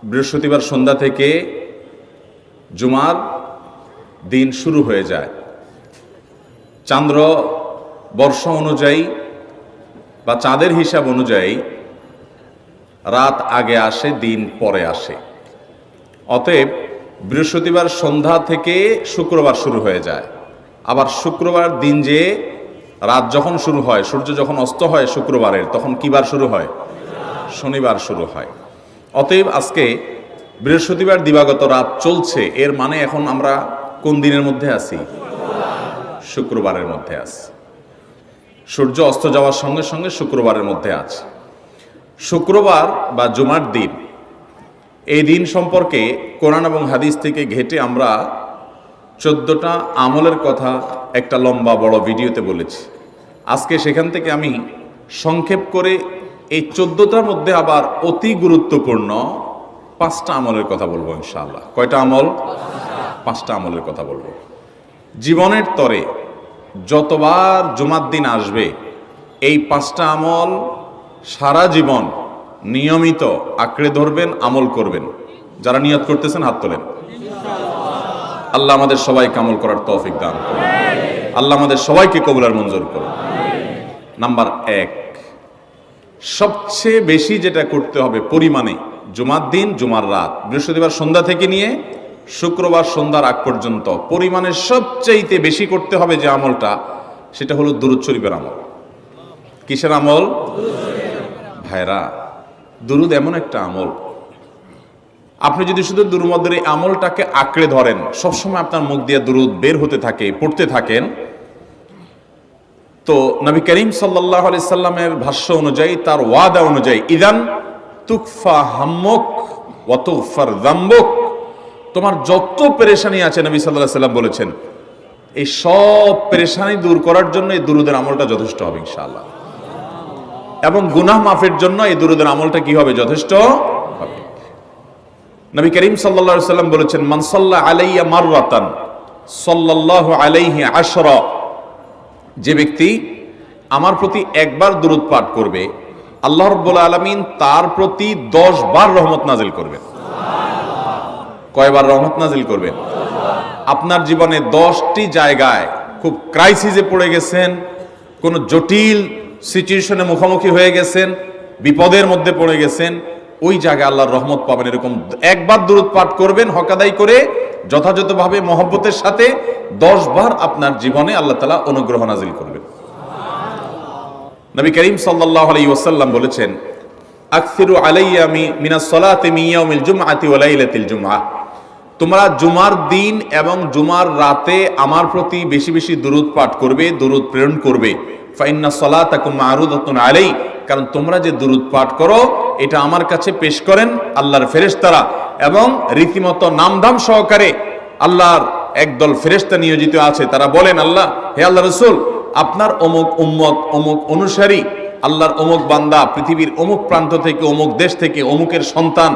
বৃহস্পতিবার সন্ধ্যা থেকে জুমার দিন শুরু হয়ে যায়। চান্দ্র বর্ষ অনুযায়ী বা চাঁদের হিসাব অনুযায়ী রাত আগে আসে, দিন পরে আসে। অতএব বৃহস্পতিবার সন্ধ্যা থেকে শুক্রবার শুরু হয়ে যায়। আবার শুক্রবার দিন যে রাত যখন শুরু হয়, সূর্য যখন অস্ত হয় শুক্রবারের, তখন কি বার শুরু হয়? শনিবার শুরু হয়। অতএব আজকে বৃহস্পতিবার দিবাগত রাত চলছে, এর মানে এখন আমরা কোন দিনের মধ্যে আছি? শুক্রবারের মধ্যে আছি। সূর্য অস্ত যাওয়ার সঙ্গে সঙ্গে শুক্রবারের মধ্যে আছে। শুক্রবার বা জুমার দিন, এই দিন সম্পর্কে কোরআন এবং হাদিস থেকে ঘেঁটে আমরা 14টা আমলের কথা একটা লম্বা বড় ভিডিওতে বলেছি। আজকে সেখান থেকে আমি সংক্ষেপ করে এই 14টার মধ্যে আবার অতি গুরুত্বপূর্ণ 5টা আমলের কথা বলবো ইনশাআল্লাহ। কয়টা আমল? 5টা আমলের কথা বলবো। জীবনের তরে যতবার জুমার দিন আসবে এই 5টা আমল সারা জীবন নিয়মিত আঁকড়ে ধরবেন, আমল করবেন। যারা নিয়ত করতেছেন হাত তোলেন। আল্লাহ আমাদের সবাইকে আমল করার তৌফিক দান করুন। আল্লাহ আমাদের সবাইকে কবুল আর মঞ্জুর করুন। নাম্বার 1, সবচেয়ে বেশি যেটা করতে হবে পরিমাণে জুমার দিন, জুমার রাত, বৃহস্পতিবার সন্ধ্যা থেকে নিয়ে শুক্রবার সন্ধ্যার আগ পর্যন্ত পরিমাণে সবচাইতে বেশি করতে হবে যে আমলটা, সেটা হলো দুরূদ শরীফের আমল। কিসের আমল? ভাইরা, দুরূদ এমন একটা আমল, আপনি যদি শুধু দুরূদের এই আমলটাকে আঁকড়ে ধরেন, সবসময় আপনার মুখ দিয়ে দুরূদ বের হতে থাকে, পড়তে থাকেন, তো নবী করিম সাল্লাল্লাহু আলাইহি সাল্লামের ভাষ্য অনুযায়ী, তার ওয়াদা অনুযায়ী, ইদান তুকফা হাম্মুক ওয়া তুগফার যামবুক, তোমার যত পেরেশানি আছে নবী সাল্লাল্লাহু আলাইহি সাল্লাম বলেছেন, এই সব পেরেশানি দূর করার জন্য এই দুরূদের আমলটা যথেষ্ট হবে ইনশাআল্লাহ। এবং গুনাহ মাফের জন্য এই দুরূদের আমলটা কি হবে? যথেষ্ট হবে। নবী করিম সাল্লাল্লাহু আলাইহি সাল্লাম বলেছেন, মান সাল্লা আলাইয়া মাররাতান সাল্লাল্লাহু আলাইহি আশরা, যে ব্যক্তি আমার প্রতি একবার দুরূদ পাঠ করবে, আল্লাহ রাব্বুল আলামিন তার প্রতি 10 বার রহমত নাজিল করবেন। কয়বার রহমত নাজিল করবেন? আপনার জীবনে 10টি জায়গায় খুব ক্রাইসিসে পড়ে গেছেন, কোন জটিল সিচুয়েশনে মুখোমুখি হয়ে গেছেন, বিপদের মধ্যে পড়ে গেছেন, ওই জায়গায় আল্লাহর রহমত পাবেন। এরকম একবার দুরূদ পাঠ করবেন হক আদায় করে, যথাযথভাবে মহব্বতের সাথে 10 বার আপনার জীবনে আল্লাহ তাআলা অনুগ্রহ নাজিল করবেন। নবী করিম সাল্লাল্লাহু আলাইহি ওয়াসাল্লাম বলেছেন, আকসিরু আলাইয়া মিনাস সালাতি মিন ইয়াউমিল জুমআতি ওয়া লাইলাতিল জুমআহ, তোমরা জুমার দিন এবং জুমার রাতে আমার প্রতি বেশি বেশি দুরূদ পাঠ করবে, দুরূদ প্রেরণ করবে। ফাইন্না সালাতাকুম মা'রুদাতুন আলাই, কারণ তোমরা যে দুরূদ পাঠ করো এটা আমার কাছে পেশ করেন আল্লাহর ফেরেশতারা, এবং রীতিমতো নামধাম সহকারে আল্লাহর একদল ফেরেশতা নিয়োজিত আছে। তারা বলেন, আল্লাহ, হে আল্লাহ রাসূল, আপনার অমুক উম্মত, অমুক অনুসারী, আল্লাহর অমুক বান্দা পৃথিবীর অমুক প্রান্ত থেকে, অমুক দেশ থেকে, অমুকের সন্তান,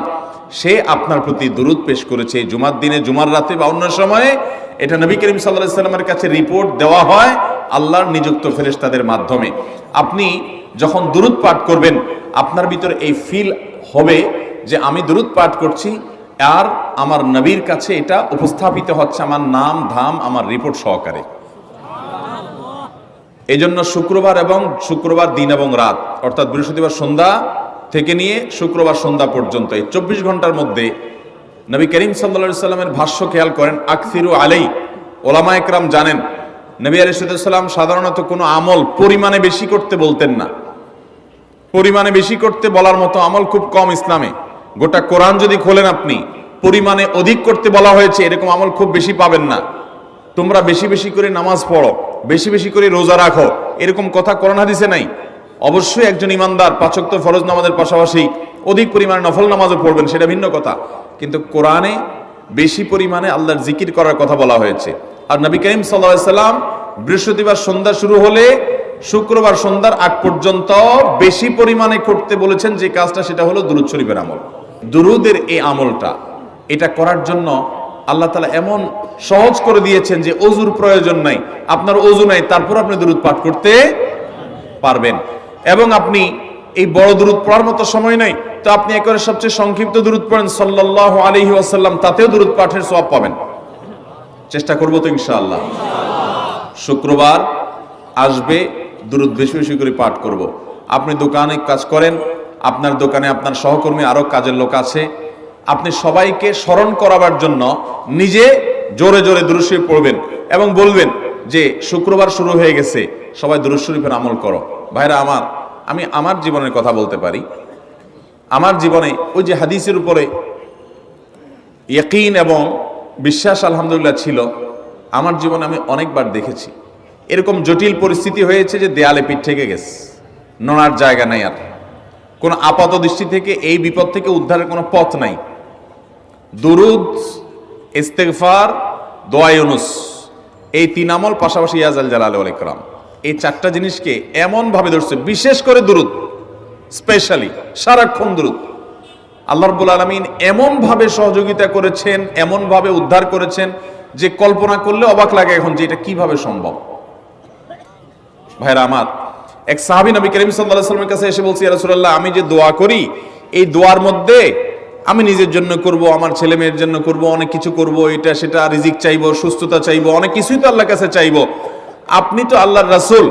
সে আপনার প্রতি দুরূদ পেশ করেছে জুমার দিনে, জুমার রাতে বা অন্য সময়ে। এটা নবী করিম সাল্লাল্লাহু আলাইহি সাল্লামের কাছে রিপোর্ট দেওয়া হয় আল্লাহর নিযুক্ত ফেরেশতাদের মাধ্যমে। আপনি যখন দুরূদ পাঠ করবেন, আপনার ভিতরে এই ফিল হবে যে আমি দুরূদ পাঠ করছি আর আমার নবীর কাছে এটা উপস্থাপিত হচ্ছে আমার নাম ধাম, আমার রিপোর্ট সহকারে। এই জন্য শুক্রবার এবং শুক্রবার দিন এবং রাত, অর্থাৎ বৃহস্পতিবার সন্ধ্যা থেকে নিয়ে শুক্রবার সন্ধ্যা পর্যন্ত এই 24 ঘন্টার মধ্যে নবী করিম সাল্লাল্লাহু আলাইহি সাল্লামের ভাষ্য খেয়াল করেন, আকসিরু আলাই, ওলামা একরাম জানেন নবী আলাইহিস সালাম সাধারণত কোনো আমল পরিমাণে বেশি করতে বলতেন না। পরিমাণে বেশি করতে বলার মতো আমল খুব কম ইসলামে। গোটা কোরআন যদি খোলেন আপনি, পরিমাণে অধিক করতে বলা হয়েছে এরকম আমল খুব বেশি পাবেন না। তোমরা বেশি বেশি করে নামাজ পড়ো, বেশি বেশি করে রোজা রাখো, এরকম কথা কোরআন হাদিসে নাই। অবশ্যই একজন ইমানদার 5 ওয়াক্ত ফরজ নামাজের পাশাপাশি অধিক পরিমাণে নফল নামাজও পড়বেন, সেটা ভিন্ন কথা। কিন্তু কোরআনে বেশি পরিমাণে আল্লাহর জিকির করার কথা বলা হয়েছে। আর নবী করিম সাল্লাল্লাহু আলাইহি সাল্লাম বৃহস্পতিবার সন্ধ্যা শুরু হলে শুক্রবার সন্ধ্যার আগ পর্যন্ত বেশি পরিমাণে করতে বলেছেন যে কাজটা, সেটা হলো দুরূদ শরীফের আমল। দুরূদের এই আমলটা, এটা করার জন্য আল্লাহ তাআলা এমন সহজ করে দিয়েছেন যে ওযুর প্রয়োজন নাই। আপনার ওযু নাই, তারপর আপনি দুরূদ পাঠ করতে পারবেন। এবং আপনি এই বড় দুরূদ পড়ার মতো সময় নাই, তো আপনি একেবারে সবচেয়ে সংক্ষিপ্ত দুরূদ পড়েন সাল্লাল্লাহু আলাইহি ওয়াসাল্লাম, তাতেও দুরূদ পাঠের সওয়াব পাবেন। চেষ্টা করব তো ইনশাআল্লাহ। শুক্রবার আসবে, দুরূদ বেশি বেশি করে পাঠ করব। আপনি দোকানে কাজ করেন, আপনার দোকানে আপনার সহকর্মী আরো কাজের লোক আছে, আপনি সবাইকে স্মরণ করাবার জন্য নিজে জোরে জোরে দুরূদ শরীফ পড়বেন এবং বলবেন যে শুক্রবার শুরু হয়ে গেছে, সবাই দুরূদ শরীফের আমল করো। ভাইরা আমার, আমি আমার জীবনের কথা বলতে পারি। আমার জীবনে ওই যে হাদিসের উপরে ইয়াকিন এবং বিশ্বাস আলহামদুলিল্লাহ ছিল, আমার জীবনে আমি অনেকবার দেখেছি এরকম জটিল পরিস্থিতি হয়েছে যে দেয়ালে পিঠ থেকে গেছে, নড়ার জায়গা নাই, আর কোন আপাত দৃষ্টি থেকে এই বিপদ থেকে উদ্ধারের কোনো পথ নাই। দুরুদ, ইস্তেগফার, দোয়া ইউনুস, এই তিন আমল পাশাপাশি ইয়াজাল জালাল ওয়াল ইকরাম, এই চারটা জিনিসকে এমন ভাবে ধরছে, বিশেষ করে দুরুদ, স্পেশালি সারাক্ষণ দুরুদ। আল্লাহ রাব্বুল আলামিন এমন ভাবে সহযোগিতা করেছেন, এমন ভাবে উদ্ধার করেছেন যে কল্পনা করলে অবাক লাগে এখন যে এটা কিভাবে সম্ভব। ভাইরা আমার, এক সাহাবী নবী করিম সাল্লাল্লাহু আলাইহি ওয়াসাল্লামের কাছে এসে বলছে, ইয়া রাসূলুল্লাহ, আমি যে দোয়া করি এই দোয়ার মধ্যে আমি নিজের জন্য করব, আমার ছেলে মেয়ের জন্য করব, অনেক কিছু করব, এটা সেটা, রিজিক চাইবো, সুস্থতা চাইবো, অনেক কিছুই তো আল্লাহর কাছে চাইবো। আপনি তো আল্লাহর রাসূল,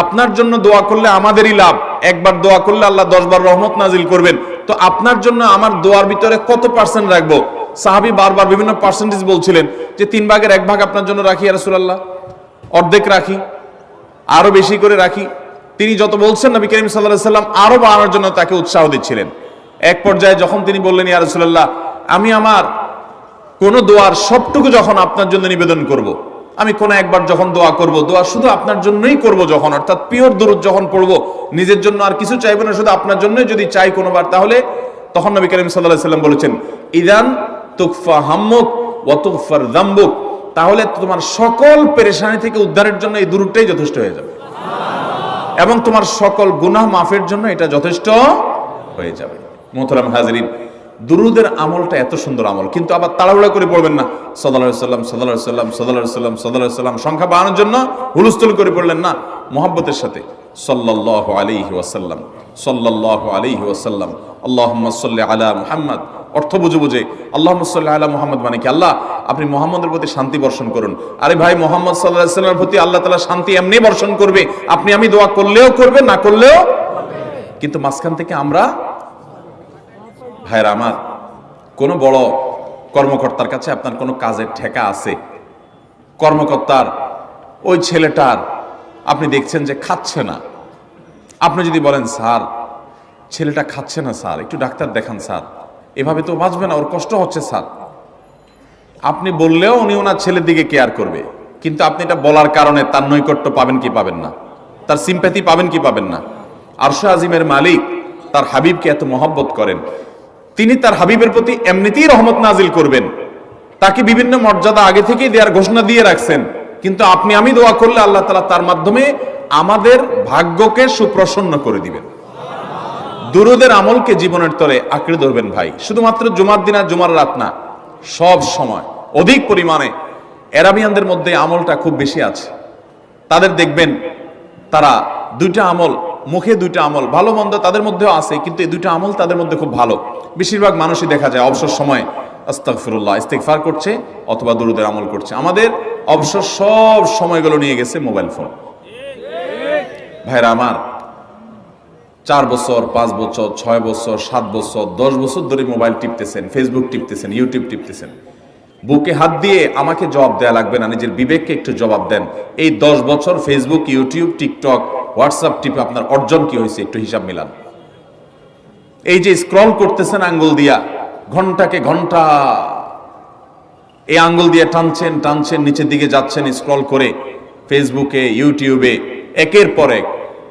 আপনার জন্য দোয়া করলে আমাদেরই লাভ, একবার দোয়া করলে আল্লাহ 10 বার রহমত নাজিল করবেন, তো আপনার জন্য আমার দোয়ার ভিতরে কত পার্সেন্ট রাখবো? সাহাবী বারবার বিভিন্ন পার্সেন্টেজ বলছিলেন যে 3 ভাগের 1 ভাগ আপনার জন্য রাখি ইয়া রাসূলুল্লাহ, অর্ধেক রাখি, আরো বেশি করে রাখি। তিনি যত বলছেন নবী করিম সাল্লাল্লাহু আলাইহি ওয়াসাল্লাম আরো বাড়ানোর জন্য তাকে উৎসাহ দিচ্ছিলেন। এক পর্যায়ে যখন তিনি বললেন, ইয়া রাসূলুল্লাহ, আমি আমার কোন দোয়ার সবটুকু যখন আপনার জন্য নিবেদন করব, আমি কোন একবার যখন দোয়া করব, দোয়া শুধু আপনার জন্যই করব যখন, অর্থাৎ পিওর দুরূদ যখন পড়বো, নিজের জন্য আর কিছু চাইবো না, শুধু আপনার জন্যই যদি চাই কোনোবার, তাহলে তখন নবী করিম সাল্লাল্লাহু আলাইহি ওয়াসাল্লাম বলেছেন, ইদান তুকফা হাম্মুক ওয়া তুগফার যামবুক, তাহলে তোমার সকল পেরেশানি থেকে উদ্ধারের জন্য এই দুরূদটাই যথেষ্ট হয়ে যাবে, এবং তোমার সকল গুনাহ মাফের জন্য এটা যথেষ্ট হয়ে যাবে। মোহতারাম হাজরিন, দুরুদের আমলটা এত সুন্দর আমল, কিন্তু আবার তাড়াহুড়া করে পড়বেন না, সাল্লাল্লাহু আলাইহি ওয়াসাল্লাম সাল্লাল্লাহু আলাইহি ওয়াসাল্লাম সাল্লাল্লাহু আলাইহি ওয়াসাল্লাম সাল্লাল্লাহু আলাইহি ওয়াসাল্লাম সংখ্যা বাড়ানোর জন্য হুলস্থুল করে পড়লেন না, মুহাব্বতের সাথে সাল্লাল্লাহু আলাইহি ওয়াসাল্লাম সাল্লাল্লাহু আলাইহি ওয়াসাল্লাম আল্লাহুম্মা সাল্লি আলা মুহাম্মদ, অর্থ বুঝে বুঝে আল্লাহুম্মা সাল্লি আলা মুহাম্মদ মানে কি, আল্লাহ আপনি মুহাম্মদের প্রতি শান্তি বর্ষণ করুন। আরে ভাই, মুহাম্মদ সাল্লাল্লাহু আলাইহি ওয়াসাল্লামের প্রতি আল্লাহ তাআলা শান্তি এমনি বর্ষণ করবে, আপনি আমি দোয়া করলেও করবে, না করলেও। কিন্তু মাঝখান থেকে আমরা, ভাইরা আমার, কোন বড় কর্মকর্তার কাছে আপনার কোনো কাজের ঠেকা আছে, কর্মকর্তার ওই ছেলেটার আপনি দেখছেন যে খাচ্ছে না, আপনি যদি বলেন, স্যার ছেলেটা খাচ্ছে না স্যার, একটু ডাক্তার দেখান স্যার, এভাবে তো বাঁচবে না, ওর কষ্ট হচ্ছে স্যার, আপনি বললেও উনি ওনার ছেলের দিকে কেয়ার করবে, কিন্তু আপনি এটা বলার কারণে তার নৈকট্য পাবেন কি পাবেন না, তার সিম্প্যাথি পাবেন কি পাবেন না। আরশে আজিমের মালিক তার হাবিবকে এত মহব্বত করেন, তিনি তার হাবিবের প্রতি এমনিতেই রহমত নাজিল করবেন, তাকে বিভিন্ন মর্যাদা আগে থেকেই দেওয়ার ঘোষণা দিয়ে রাখছেন, কিন্তু আপনি আমি দোয়া করলে আল্লাহ তাআলা তার মাধ্যমে আমাদের ভাগ্যকে সুপ্রসন্ন করে দিবেন। দুরুদের আমলকে জীবনের তরে আঁকড়ে ধরবেন ভাই, শুধুমাত্র জুমার দিন আর জুমার রাত না, সব সময় অধিক পরিমাণে। আরাবিয়ানদের মধ্যে আমলটা খুব বেশি আছে, তাদের দেখবেন তারা দুইটা আমল, মুখে দুইটা আমল, ভালো মন্দ তাদের মধ্যেও আছে, কিন্তু এই দুইটা আমল তাদের মধ্যে খুব ভালো। বেশিরভাগ মানুষই দেখা যায় অবসর সময় আস্তাগফিরুল্লাহ, ইস্তিগফার করছে অথবা দুরুদের আমল করছে। আমাদের অবসর সব সময়গুলো নিয়ে গেছে মোবাইল ফোন। ভাইরা আমার, 4 বছর, 5 বছর, 6 বছর, 7 বছর, 10 বছর ধরে মোবাইল টিপতেছেন, ফেসবুক টিপতেছেন, ইউটিউব টিপতেছেন। বুকে হাত দিয়ে আমাকে জবাব দেয়া লাগবে না, নিজের বিবেককে একটু জবাব দেন। এই 10 বছর ফেসবুক, ইউটিউব, টিকটক, হোয়াটসঅ্যাপ টিপে আপনার অর্জন কি হয়েছে একটু হিসাব মিলান। এই যে স্ক্রল করতেছেন আঙ্গুল দিয়া, ঘন্টাকে ঘন্টা এই আঙ্গুল দিয়ে টানছেন টানছেন, নিচের দিকে যাচ্ছেন স্ক্রল করে ফেসবুকে, ইউটিউবে, একের পর এক,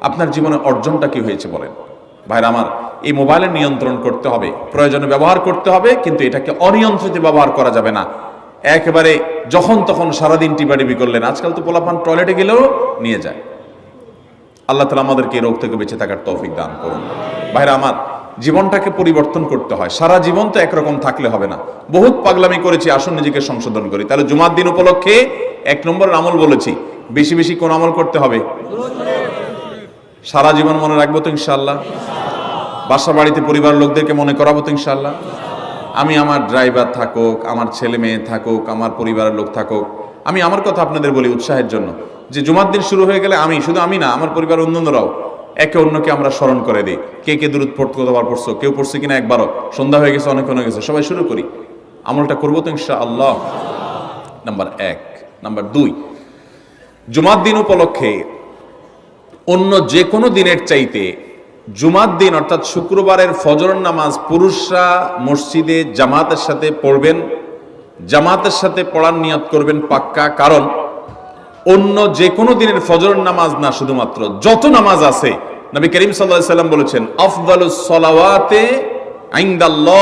আপনার জীবনে অর্জনটা কি হয়েছে বলেন? ভাইরা আমার, এই মোবাইলের নিয়ন্ত্রণ করতে হবে, প্রয়োজনে ব্যবহার করতে হবে, কিন্তু এটাকে অনিয়ন্ত্রিত ব্যবহার করা যাবে না। একেবারে যখন তখন সারাদিন টিপাটিপি করলেন, আজকাল তো পোলাপান টয়লেটে গেলেও নিয়ে যায়। আল্লাহ তাআলা আমাদেরকে এই রোগ থেকে বেঁচে থাকার তৌফিক দান করুন। ভাইরা আমার, জীবনটাকে পরিবর্তন করতে হয়, সারা জীবন তো একরকম থাকলে হবে না। বহুত পাগলামি করেছি, আসুন নিজেকে সংশোধন করি। তাহলে জুমার দিন উপলক্ষে 1 নম্বরের আমল বলেছি, বেশি বেশি কোন আমল করতে হবে? সারা জীবন মনে রাখবো তো ইনশাআল্লাহ। বাসা বাড়িতে পরিবার লোকদেরকে মনে করাবো তো ইনশাআল্লাহ। আমি আমার ড্রাইভার থাকুক, আমার ছেলে মেয়ে থাকুক, আমার পরিবারের লোক থাকুক, আমি আমার কথা আপনাদের বলি উৎসাহের জন্য, যে জুমার দিন শুরু হয়ে গেলে শুধু আমি না, আমার পরিবার অন্যান্যরাও একে অন্যকে আমরা স্মরণ করে দিই। কে কে দুরূদ পড়তে কতবার পড়ছো, কেউ পড়ছে কিনা একবারও, সন্ধ্যা হয়ে গেছে, অনেক হয়ে গেছে, সবাই শুরু করি, আমলটা করবো তো ইনশাআল্লাহ। নাম্বার 1। নাম্বার 2, জুমার দিন উপলক্ষে অন্য যে কোনো দিনের চাইতে জুমার দিন অর্থাৎ শুক্রবারের ফজর নামাজ পুরুষরা মসজিদে জামাতের সাথে পড়বেন, জামাতের সাথে পড়ার নিয়ত করবেন পাক্কা। কারণ অন্য যে কোনো দিনের ফজর নামাজ না, শুধুমাত্র যত নামাজ আছে, নবী করিম সাল্লাল্লাহু আলাইহি ওয়াসাল্লাম বলেছেন, আফদালুস সালাওয়াতে ইনদাল্লাহ